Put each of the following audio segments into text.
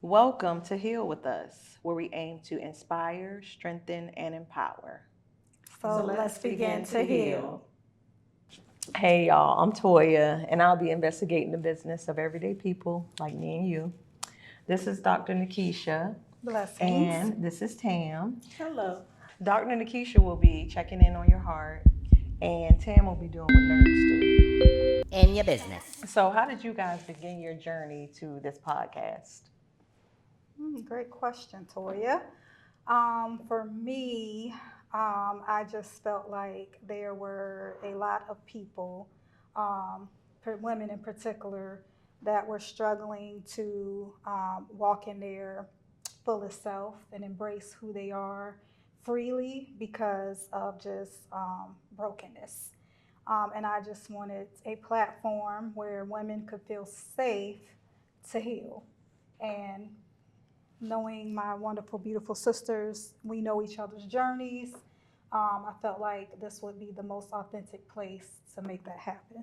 Welcome to Heal with Us, where we aim to inspire, strengthen, and empower. So let's begin to heal. Hey y'all, I'm Toya, and I'll be investigating the business of everyday people like me and you. This is Dr. Nikkisha, Blessings. and this is Tam. Hello. Dr. Nikkisha will be checking in on your heart, and Tam will be doing what nerds do. In your business. So, how did you guys begin your journey to this podcast? Great question, Toya. For me, I just felt like there were a lot of people, women in particular, that were struggling to walk in their fullest self and embrace who they are freely because of just brokenness. And I just wanted a platform where women could feel safe to heal. And knowing my wonderful, beautiful sisters, we know each other's journeys. I felt like this would be the most authentic place to make that happen.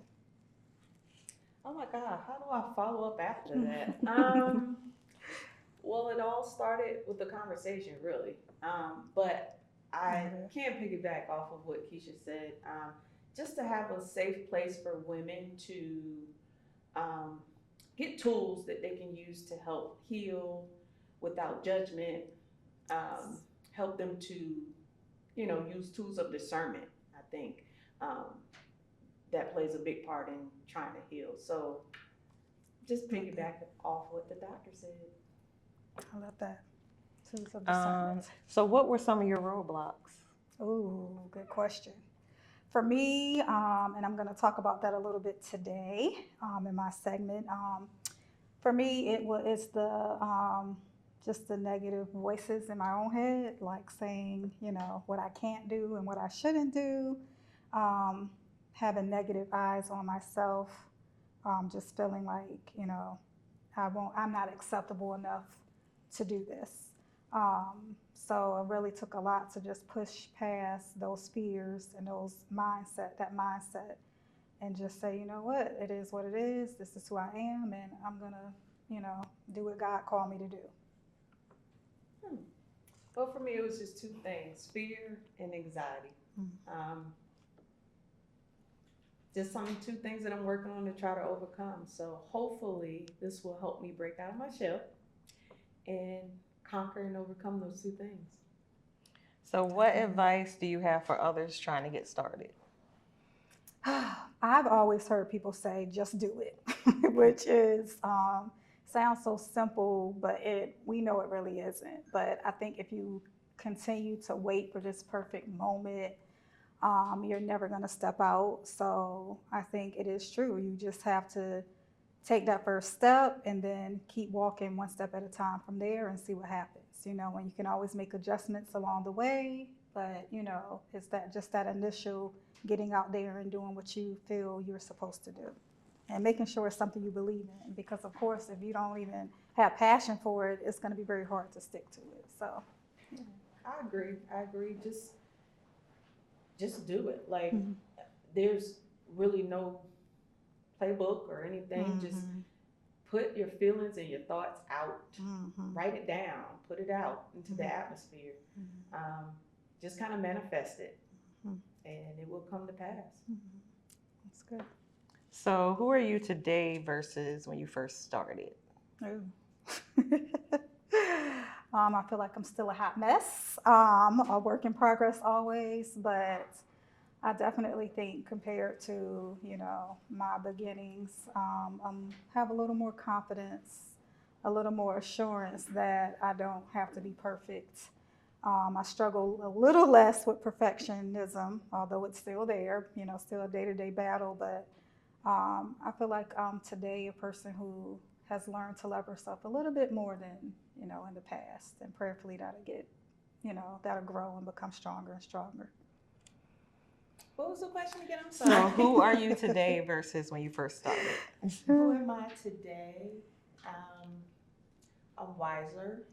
Oh my God, how do I follow up after that? Well, it all started with the conversation, really. But I can piggyback off of what Keisha said. Just to have a safe place for women to um, get tools that they can use to help heal without judgment, help them to, use tools of discernment, I think. Um, that plays a big part in trying to heal. So just piggyback off what the doctor said. I love that. Tools of discernment. So, what were some of your roadblocks? Ooh, good question. For me, and I'm going to talk about that a little bit today in my segment. For me, it's the just the negative voices in my own head, like saying, what I can't do and what I shouldn't do, having negative eyes on myself, just feeling like, I'm not acceptable enough to do this. So it really took a lot to just push past those fears and that mindset, and just say, you know what, it is what it is. This is who I am, and I'm gonna, do what God called me to do. Well, for me, it was just two things: fear and anxiety. Just two things that I'm working on to try to overcome. So hopefully, this will help me break out of my shell and conquer and overcome those two things. So, what advice do you have for others trying to get started? I've always heard people say, just do it, which is, sounds so simple, but we know it really isn't. But I think if you continue to wait for this perfect moment, you're never going to step out. So I think it is true. You just have to take that first step and then keep walking one step at a time from there and see what happens. When you can always make adjustments along the way, but it's that initial getting out there and doing what you feel you're supposed to do, and making sure it's something you believe in. Because of course, if you don't even have passion for it, it's going to be very hard to stick to it. So, yeah. I agree. Just do it. Like, there's really no playbook or anything. Just put your feelings and your thoughts out. Write it down. Put it out into the atmosphere. Just kind of manifest it, and it will come to pass. That's good. So, who are you today versus when you first started? I feel like I'm still a hot mess, a work in progress always, but I definitely think compared to, my beginnings, I have a little more confidence, a little more assurance that I don't have to be perfect. I struggle a little less with perfectionism, although it's still there, still a day-to-day battle. But I feel like I'm today a person who has learned to love herself a little bit more than, in the past. And prayerfully that'll get, that'll grow and become stronger and stronger. What was the question again? I'm sorry. So, who are you today versus when you first started? Who am I today? I'm wiser.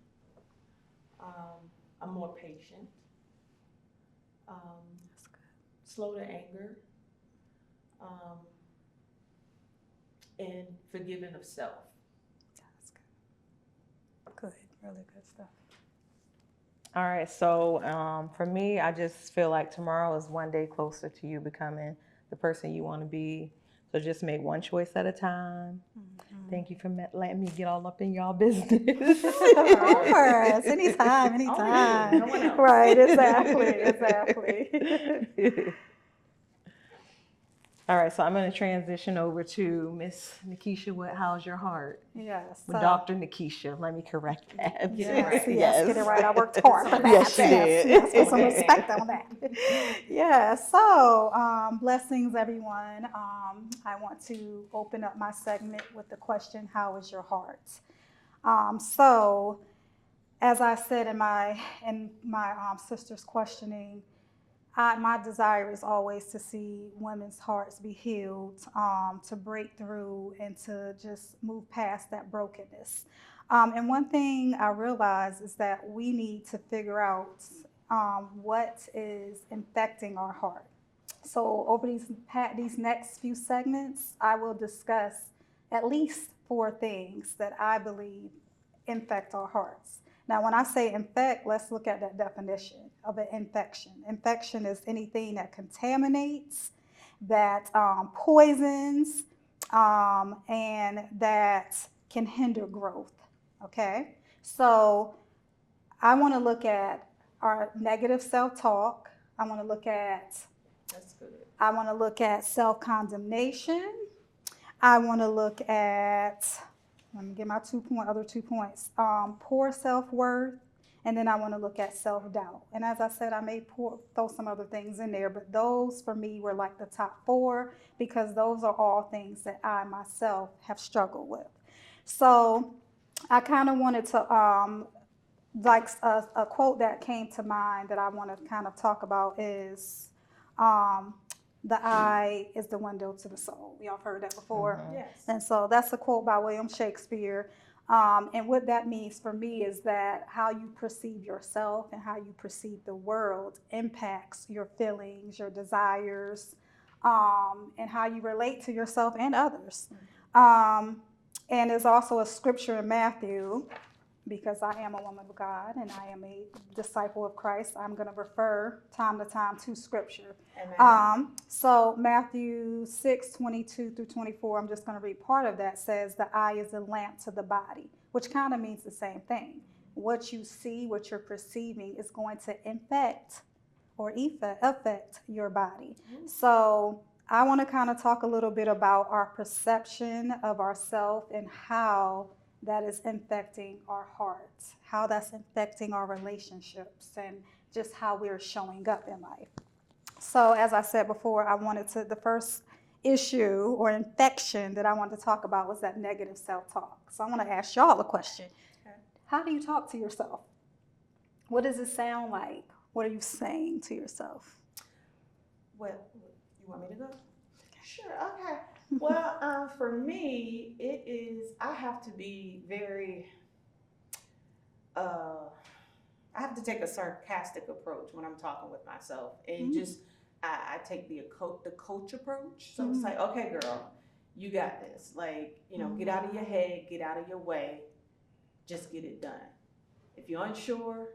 I'm more patient. Slow to anger. And forgiving of self. That's good. really good stuff. All right, so for me, I just feel like tomorrow is one day closer to you becoming the person you want to be. So just make one choice at a time. Thank you for letting me get all up in y'all business. Of course, anytime, Only you, anytime. no one else. Right, exactly. All right, so I'm going to transition over to Miss Nikkisha. How's your heart? Yes. With Dr. Nikkisha. Let me correct that. Yes, Right. yes, get it right. I worked hard for that. Yes, she did. Yes, put some respect on that. Yeah, so blessings, everyone. I want to open up my segment with the question, how is your heart? So, as I said in my sister's questioning, my desire is always to see women's hearts be healed, to break through and to just move past that brokenness. And one thing I realize is that we need to figure out what is infecting our heart. So over these next few segments, I will discuss at least 4 things that I believe infect our hearts. Now, when I say infect, let's look at that definition of an infection. Infection is anything that contaminates, that poisons, and that can hinder growth. Okay? So I want to look at our negative self-talk. I want to look at That's good. I want to look at self-condemnation. I want to look at, let me get my other 2 points, poor self-worth, and then I want to look at self-doubt. And as I said, I may throw some other things in there, but those for me were like the top 4 because those are all things that I myself have struggled with. So I kind of wanted to, like a quote that came to mind that I want to kind of talk about is, the eye is the window to the soul. Y'all have heard that before? Yes. And so that's a quote by William Shakespeare. And what that means for me is that how you perceive yourself and how you perceive the world impacts your feelings, your desires, and how you relate to yourself and others. And there's also a scripture in Matthew, because I am a woman of God and I am a disciple of Christ, I'm going to refer time to time to scripture. So Matthew 6:22 through 24, I'm just going to read part of that, says the eye is a lamp to the body, which kind of means the same thing. What you see, what you're perceiving is going to affect your body. So I want to kind of talk a little bit about our perception of ourselves and how that is infecting our hearts, how that's infecting our relationships, and just how we're showing up in life. So as I said before, the first issue or infection that I wanted to talk about was that negative self-talk. So I want to ask y'all a question. Okay. How do you talk to yourself? What does it sound like? What are you saying to yourself? Well, you want me to go? Sure, okay. Well, for me, I have to be very, I have to take a sarcastic approach when I'm talking with myself. And I take the coach approach. So it's like, okay, girl, you got this. Like, get out of your head, get out of your way, just get it done. If you're unsure,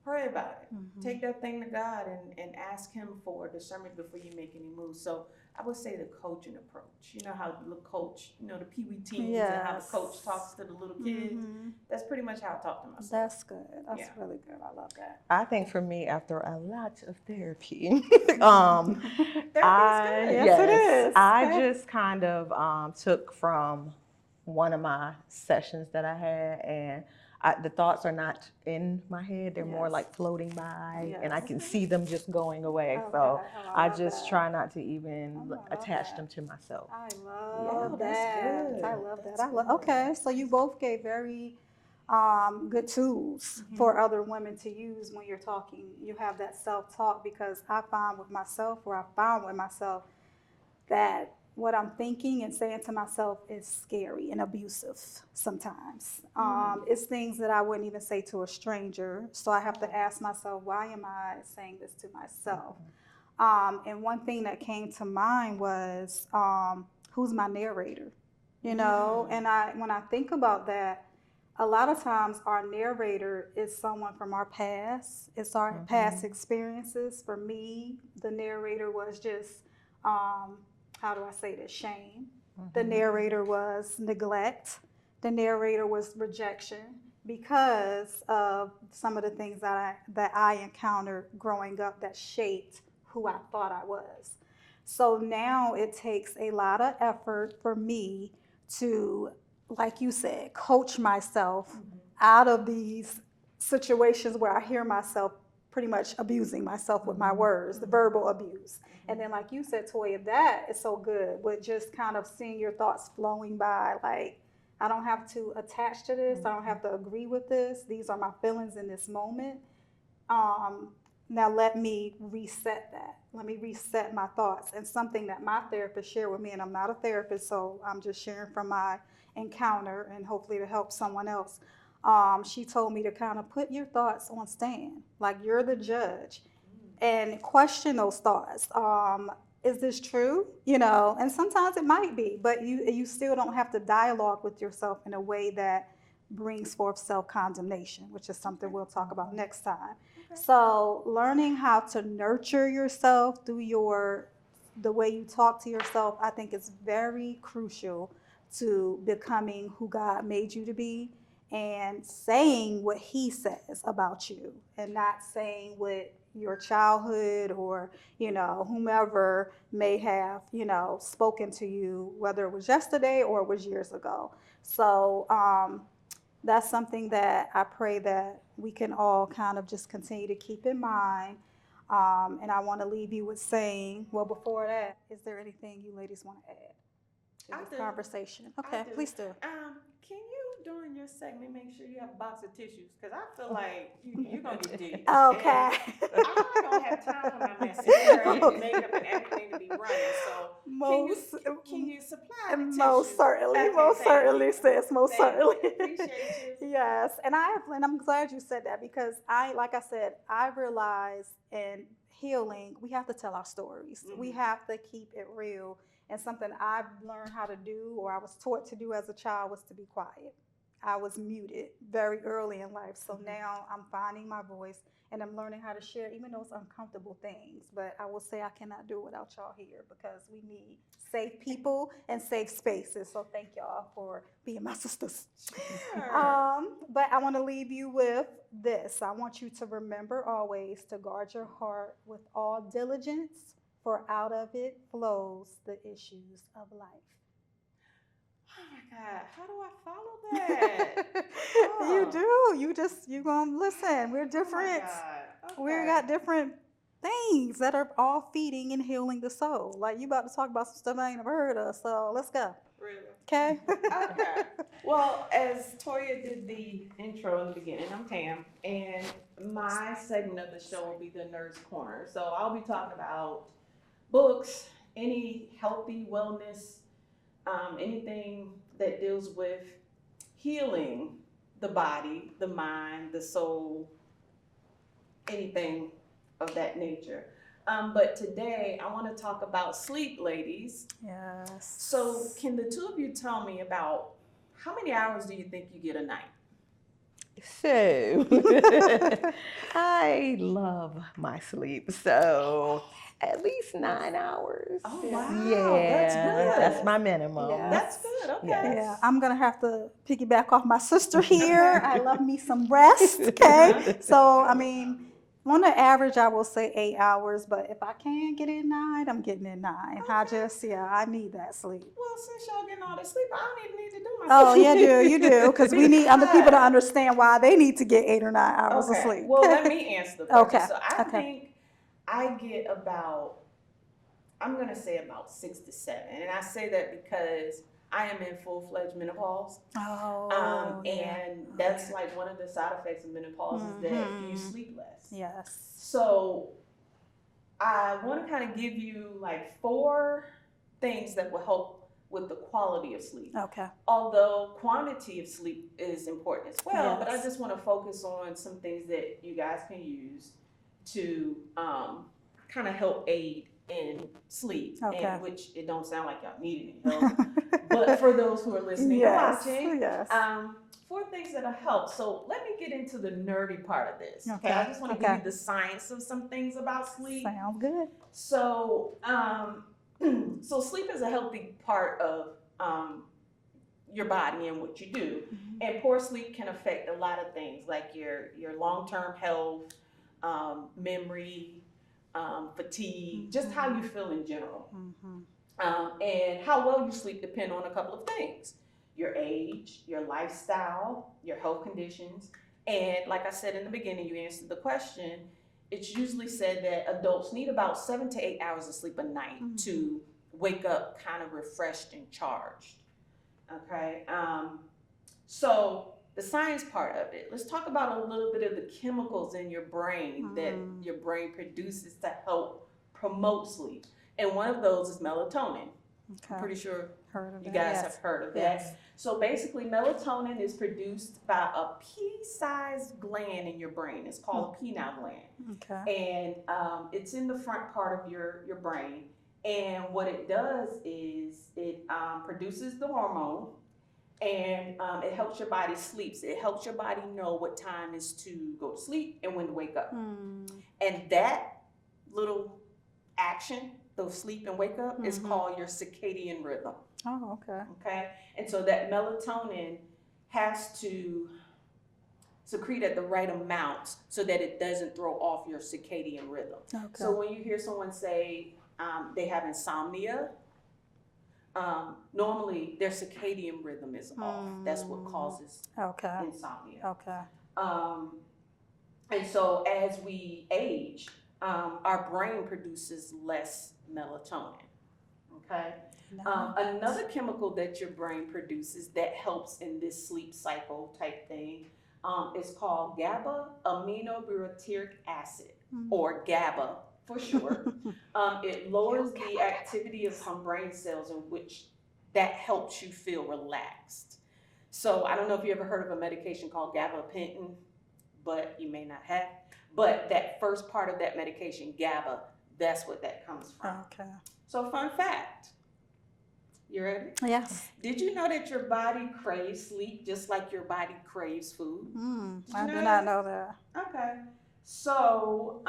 pray about it. Take that thing to God and ask Him for discernment before you make any moves. So I would say the coaching approach. You know how the coach, the Pee Wee teens and how the coach talks to the little kids. That's pretty much how I talk to myself. That's good. That's really good. I love that. I think for me, after a lot of therapy, Yes, it is. I just kind of took from one of my sessions that I had, and the thoughts are not in my head; they're more like floating by, and I can see them just going away. Okay. So I love just that. try not to even attach them to myself. I love that's that. good. I love That's that. good. Okay, so you both gave very good tools for other women to use when you're talking. You have that self-talk, because I found with myself that what I'm thinking and saying to myself is scary and abusive sometimes. It's things that I wouldn't even say to a stranger. So I have to ask myself, why am I saying this to myself? And one thing that came to mind was, who's my narrator? And when I think about that, a lot of times our narrator is someone from our past. It's our past experiences. For me, the narrator was just, how do I say this? Shame. The narrator was neglect. The narrator was rejection because of some of the things that I encountered growing up that shaped who I thought I was. So now it takes a lot of effort for me to, like you said, coach myself out of these situations where I hear myself pretty much abusing myself with my words, the verbal abuse. And then, like you said, Toya, that is so good with just kind of seeing your thoughts flowing by. Like, I don't have to attach to this, I don't have to agree with this. These are my feelings in this moment. Um, Now let me reset that. Let me reset my thoughts. And something that my therapist shared with me, and I'm not a therapist, so I'm just sharing from my encounter and hopefully to help someone else. She told me to kind of put your thoughts on stand, like you're the judge, and question those thoughts. Is this true? You know, and sometimes it might be, but you still don't have to dialogue with yourself in a way that brings forth self-condemnation, which is something we'll talk about next time. So learning how to nurture yourself through the way you talk to yourself, I think is very crucial to becoming who God made you to be and saying what he says about you and not saying what your childhood or whomever may have spoken to you, whether it was yesterday or it was years ago. So that's something that I pray that we can all kind of just continue to keep in mind. And I want to leave you with saying, well, before that, is there anything you ladies want to add to this conversation? Okay, please do. Can you, during your segment, make sure you have a box of tissues? Because I feel like you're going to get deep. Okay. And I'm not going to have time for my messy hair and makeup and everything to be running. So can you supply the tissues? Most certainly, Okay, most certainly, sis, most certainly. Appreciate you. Yes, and I'm glad you said that because like I said, I realize in healing, we have to tell our stories. We have to keep it real. And something I've learned how to do, or I was taught to do as a child, was to be quiet. I was muted very early in life. So now I'm finding my voice and I'm learning how to share even those uncomfortable things. But I will say I cannot do it without y'all here because we need safe people and safe spaces. So thank y'all for being my sisters. Sure. But I want to leave you with this. I want you to remember always to guard your heart with all diligence, for out of it flows the issues of life. Oh my God, how do I follow that? You do. You gonna listen. We're Oh different. my God. We Okay. got different things that are all feeding and healing the soul. Like you about to talk about some stuff I ain't never heard of. So let's go. Really? Okay. Okay. Well, as Toya did the intro in the beginning, I'm Tam, and my segment of the show will be the Nerd's Corner. So I'll be talking about books, any healthy wellness, anything that deals with healing the body, the mind, the soul, anything of that nature. But today I want to talk about sleep, ladies. Yes. So, can the two of you tell me about how many hours do you think you get a night? So, I love my sleep. So, at least 9 hours. Oh, wow. Yeah, That's good. that's my minimum. Yeah. That's good. Okay. Yeah, I'm gonna have to piggyback off my sister here. I love me some rest. Okay. So I mean, on the average, I will say 8 hours, but if I can get in 9, I'm getting in 9. Okay. I need that sleep. Well, since y'all getting all this sleep, I don't even need to do my Oh, sleep. yeah, you do, because we need other people to understand why they need to get 8 or 9 hours of Okay. sleep. Well, let me answer the question. Okay. So I Okay. think I get about, I'm gonna say about 6 to 7, and I say that because I am in full-fledged menopause. Oh, yeah. And that's like one of the side effects of menopause is that you sleep less. Yes. So I want to kind of give you like 4 things that will help with the quality of sleep. Okay. Although quantity of sleep is important as well, but I Yes. just want to focus on some things that you guys can use to kind of help aid in sleep, Okay. and which it don't sound like y'all need any help. But for those who are listening or Yes. watching, Yes. four things that'll help. So let me get into the nerdy part of this. Okay, Okay. I just want to give you the science of some things about sleep. Sounds good. So, so sleep is a healthy part of your body and what you do. And poor sleep can affect a lot of things like your long-term health, memory, fatigue, just how you feel in general. And how well you sleep depend on a couple of things: your age, your lifestyle, your health conditions. And like I said in the beginning, you answered the question. It's usually said that adults need about 7 to 8 hours of sleep a night to wake up kind of refreshed and charged. Okay, so the science part of it. Let's talk about a little bit of the chemicals in your brain that your brain produces to help promote sleep. And one of those is melatonin. I'm pretty sure you guys have heard of that. Yes. So basically, melatonin is produced by a pea-sized gland in your brain. It's called a pineal gland. Okay. And it's in the front part of your brain. And what it does is it produces the hormone, and it helps your body sleep. It helps your body know what time is to go to sleep and when to wake up. And that little action, those sleep and wake up, is called your circadian rhythm. Oh, okay. Okay, and so that melatonin has to secrete at the right amount so that it doesn't throw off your circadian rhythm. Okay. So when you hear someone say they have insomnia, normally their circadian rhythm is off. That's what causes insomnia. Okay. And so as we age, our brain produces less melatonin. Okay. Another chemical that your brain produces that helps in this sleep cycle type thing is called GABA aminobutyric acid, or GABA for short. It lowers the activity of some brain cells in which that helps you feel relaxed. So I don't know if you ever heard of a medication called gabapentin, but you may not have. But that first part of that medication, GABA, that's what that comes from. Okay. So fun fact. You ready? Yes. Did you know that your body craves sleep just like your body craves food? I did not know that. Okay. So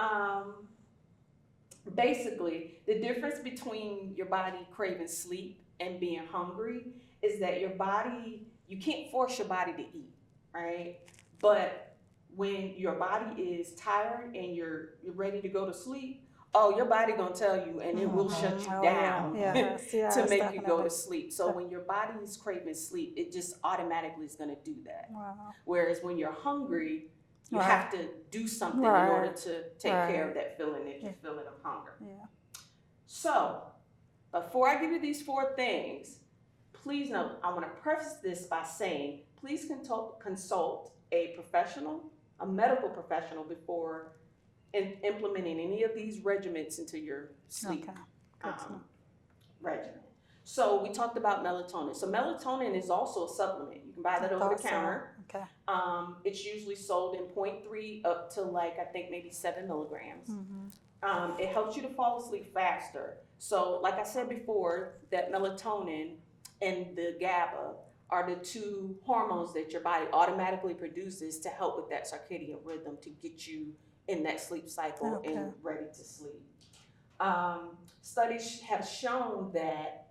basically, the difference between your body craving sleep and being hungry is that your body, you can't force your body to eat, right? But when your body is tired and you're ready to go to sleep, oh, your body gonna tell you, and it will shut you down to make you go to sleep. So when your body is craving sleep, it just automatically is gonna do that. Wow. Whereas when you're hungry, you have to do something in order to take care of that feeling that you're feeling of hunger. Yeah. So before I give you these four things, please note, I want to preface this by saying, please consult a professional, a medical professional, before implementing any of these regimens into your sleep regimen. So we talked about melatonin. So melatonin is also a supplement. You can buy that over the counter. Okay. It's usually sold in 0.3 up to like, I think maybe 7 milligrams. It helps you to fall asleep faster. So like I said before, that melatonin and the GABA are the two hormones that your body automatically produces to help with that circadian rhythm to get you in that sleep cycle and ready to sleep. Studies have shown that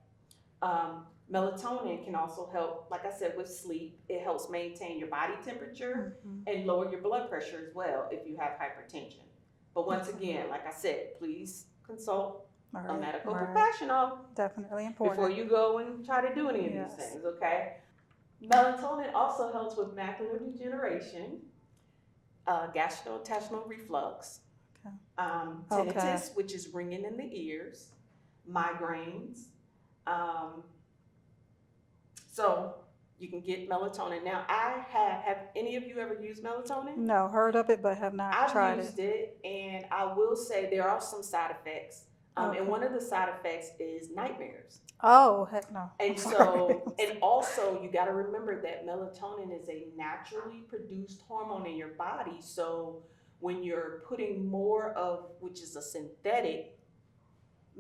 melatonin can also help, like I said, with sleep. It helps maintain your body temperature and lower your blood pressure as well if you have hypertension. But once again, like I said, please consult a medical professional. Definitely important. Before you go and try to do any of these things, okay? Melatonin also helps with macular degeneration, gastrointestinal reflux, tinnitus, which is ringing in the ears, migraines. So you can get melatonin. Now, have any of you ever used melatonin? No, heard of it, but have not tried it. I've used it, and I will say there are some side effects. And one of the side effects is nightmares. Oh, heck no. And so, and also you got to remember that melatonin is a naturally produced hormone in your body. So when you're putting more of, which is a synthetic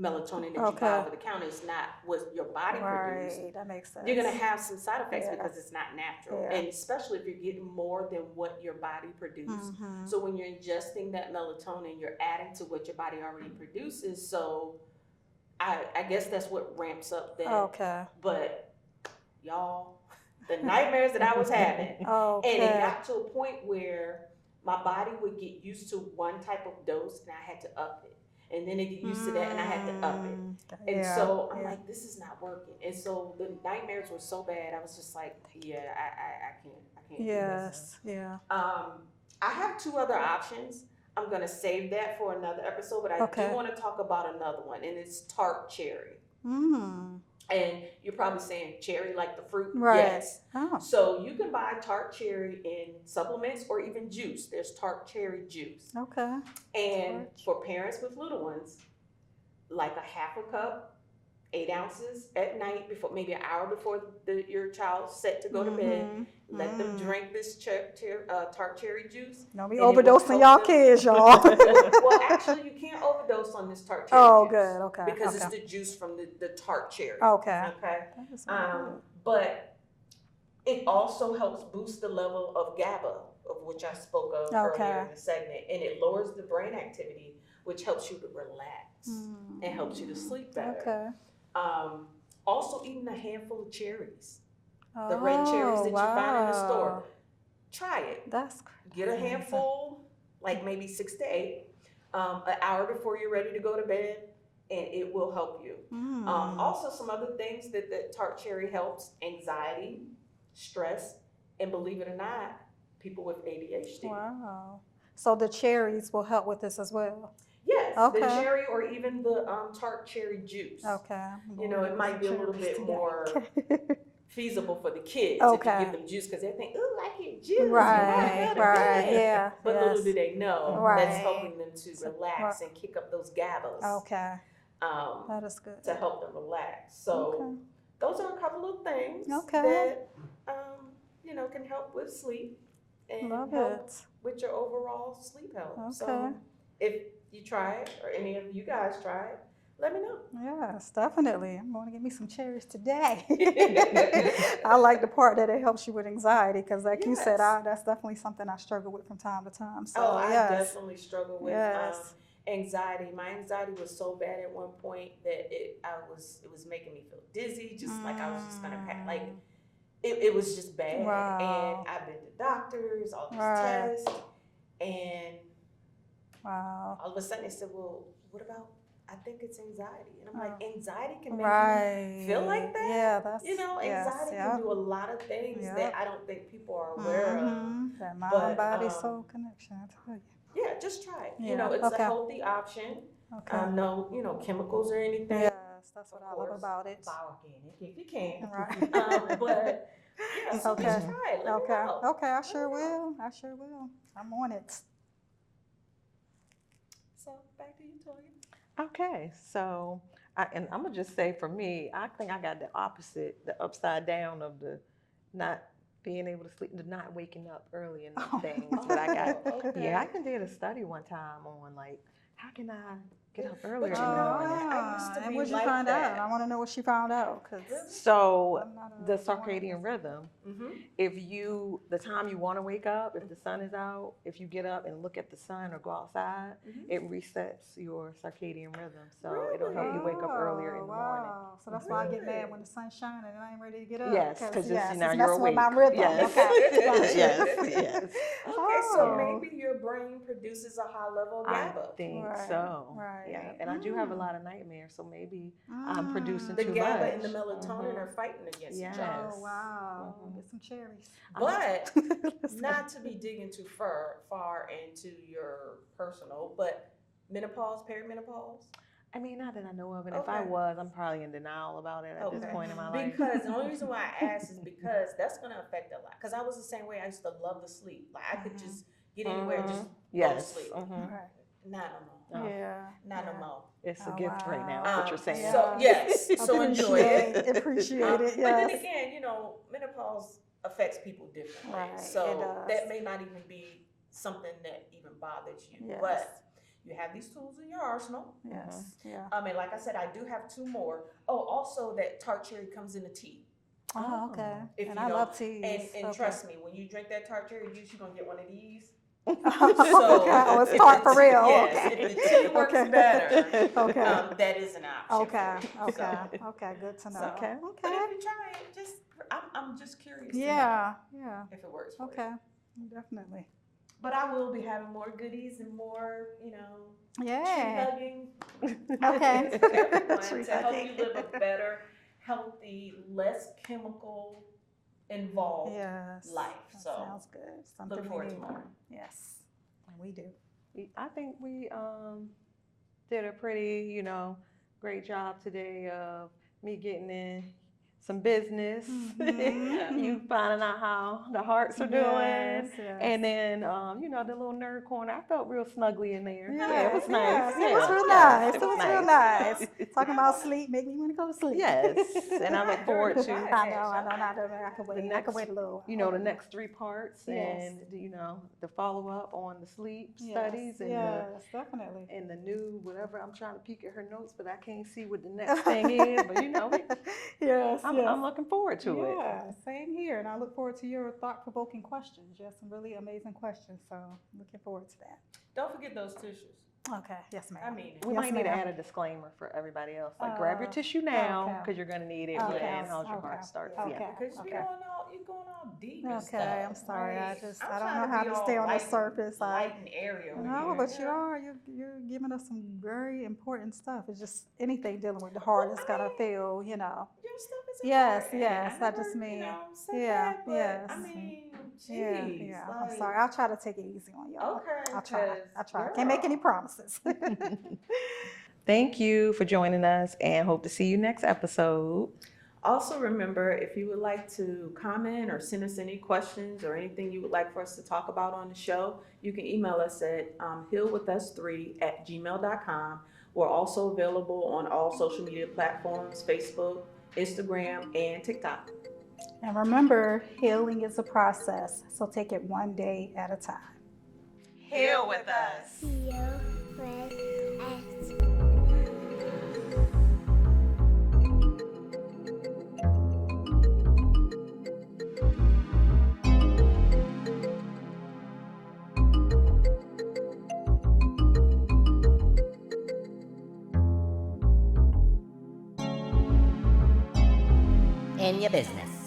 melatonin that you Okay. buy over the counter. It's not what your body produced. Right, that makes sense. You're gonna have some side effects Yeah. because it's not natural, Yeah. and especially if you're getting more than what your body produces. Mhm. So when you're ingesting that melatonin, you're adding to what your body already produces. So I guess that's what ramps up that. Okay. But y'all, the nightmares that I was having, and it Okay. got to a point where my body would get used to one type of dose, and I had to up it. And then it get used to that, and I had to up it. And Yeah, so I'm yeah. like, this is not working. And so the nightmares were so bad. I was just like, yeah, I can't do this. Yes, yeah. I have two other options. I'm gonna save that for another episode, but I Okay. do want to talk about another one, and it's tart cherry. Mm. And you're probably saying cherry like the fruit. Right. Yes. Oh. So you can buy tart cherry in supplements or even juice. There's tart cherry juice. Okay. And for parents with little ones, like a half a cup, 8 ounces at night, before maybe an hour before your child's set to go to bed. Let them drink this tart cherry juice. Don't be and it will overdosing help y'all them- kids, y'all. Well, actually, you can't overdose on this tart cherry Oh, juice. good. Okay. Because okay. it's the juice from the tart cherry. Okay. Okay. That is good. But it also helps boost the level of GABA, of which I spoke of earlier in the segment, and it lowers the brain activity, which helps you to relax and helps you to sleep better. Okay. Also, eating a handful of cherries, the red cherries that you find in the store. Try it. That's crazy. Get a handful, like maybe 6 to 8, an hour before you're ready to go to bed, and it will help you. Also, some other things that tart cherry helps: anxiety, stress, and believe it or not, people with ADHD. Wow. So the cherries will help with this as well. Yes, Okay. the cherry or even the tart cherry juice. Okay. You know, it might be a little bit more feasible for the kids Okay. if you give them juice, because they think, "Ooh, I get juice." Right. Right. Yeah. But yes. little do they know Right. that's helping them to relax and kick up those GABAs. Okay. That is good. To help them relax. So those are a couple of things Okay. that you know, can help with sleep and Love help it. with your overall sleep health. Okay. So if you try it, or any of you guys try it, let me know. Yes, definitely. I'm going to get me some cherries today. I like the part that it helps you with anxiety, because like you said, that's definitely something I struggle with from time to time. So, I definitely struggle with Yes. anxiety. My anxiety was so bad at one point that it was making me feel dizzy, just like I was just gonna pack. Like it was just bad. Wow. And I've been to doctors, all these Right. tests, and Wow. all of a sudden they said, "Well, what about?" I think it's anxiety. And I'm like, anxiety can make Right. you feel like that? Yeah, that's You know, anxiety can do a lot of things that I don't think people are aware of. That mind, But, body, soul connection, I tell you. Yeah, just try it. Yeah, You know, it's okay. a healthy option. Okay. No, chemicals or anything. Yes, that's what Of I love course, about it. Bioorganic, if you can. Right. But yeah, so Okay. just try it. Let me know. Okay, I sure will. I sure will. I'm on it. So back to you, Toya. Okay, so and I'm gonna just say for me, I think I got the opposite, the upside down of the not being able to sleep, the not waking up early and things. But I got, Okay. I did a study one time on like how can I get up earlier But in you the know, morning. I used to and be what'd you like find that. out? I want to know what she found out. So I'm not a the morning circadian rhythm, Mm-hmm. if the time you want to wake up, if the sun is out, if you get up and look at the sun or go outside, it resets your circadian rhythm. So it'll help you wake up earlier in the morning. So that's why I get mad when the sun's shining and I ain't ready to get up. Yes, because yes, now it's you're messing awake. with my rhythm. Yes. Okay. yes. Okay, so maybe your brain produces a high level of I GABA. think Right, so. right. Yeah, and I do have a lot of nightmares, so maybe I'm producing The too GABA much. and the melatonin are fighting against each other. Oh, wow. Get some cherries. But not to be digging too far into your personal, but menopause, perimenopause. I mean, not that I know of, and if I was, I'm probably in denial about it at this point in my life. Because the only reason why I asked is because that's going to affect a lot. Because I was the same way. I used to love to sleep. Like I could just get anywhere and just go to sleep. Not no more. Yeah. Not no more. It's a gift right now, what you're saying. So yes, so enjoy it. Appreciate it. But then again, menopause affects people differently. Right, So it does. that may not even be something that even bothers you. Yes. But you have these tools in your arsenal. Yes. Yeah. And like I said, I do have 2 more. Oh, also that tart cherry comes in a tea. Oh, okay. If And you I don't- love teas. And Okay. trust me, when you drink that tart cherry juice, you're gonna get one of these. Okay. Oh, it's if tart the for tea- real. Yes, Okay. if the tea works Okay. better, Okay. that is an option. Okay. For you. Okay. Okay. Good to know. So, Okay. but Okay. if you try it, I'm just curious. Yeah. To know Yeah. if it works for Okay. you. Definitely. But I will be having more goodies and more, tree Yeah. hugging. Okay. ideas for everyone Tree to help hugging. you live a better, healthy, less chemical involved Yes. life. That So sounds good. Something look we forward to need. more. Yes. And we do. I think we did a pretty, great job today of me getting in some business, Mhm. you finding out how the hearts are doing, Yes, yes. and then the little nerd corner. I felt real snuggly in there. Yes, Yeah, it was nice. yes, it was real Yes, nice. It was real nice. Talking about sleep, make me want to go to sleep. Yes, and I look forward to I know. I can wait. I can wait a little. the next 3 parts, Yes. and the follow up on the sleep Yes, studies and yes, definitely. the new whatever. I'm trying to peek at her notes, but I can't see what the next thing is. But Yes, I'm looking forward to it. Yeah, same here. And I look forward to your thought-provoking questions. You have some really amazing questions, so looking forward to that. Don't forget those tissues. Okay, yes, ma'am. I mean, We Yes, might need to ma'am. add a disclaimer for everybody else. Like, grab your tissue now because you're going to need it Okay. when how's your Okay. heart starts. Okay. Yeah. because Okay. you're going all deep and stuff. Okay, I'm sorry. Like, I don't I'm know trying how be to all stay on the light surface. light and airy over No, here. but you are. You're giving us some very important stuff. It's just anything dealing with the heart is gonna feel, Your stuff is Yes, important. yes, I I just never, mean, said yeah, that, but yes. I mean, Yeah, geez, yeah. like, I'm sorry. I'll try to take it easy on y'all. Okay, I'll try. 'cause, Can't make any girl. promises. Thank you for joining us and hope to see you next episode. Also remember, if you would like to comment or send us any questions or anything you would like for us to talk about on the show, you can email us at healwithus3@gmail.com. We're also available on all social media platforms, Facebook, Instagram, and TikTok. And remember, healing is a process, so take it one day at a time. Heal with us. Heal with us. In your business.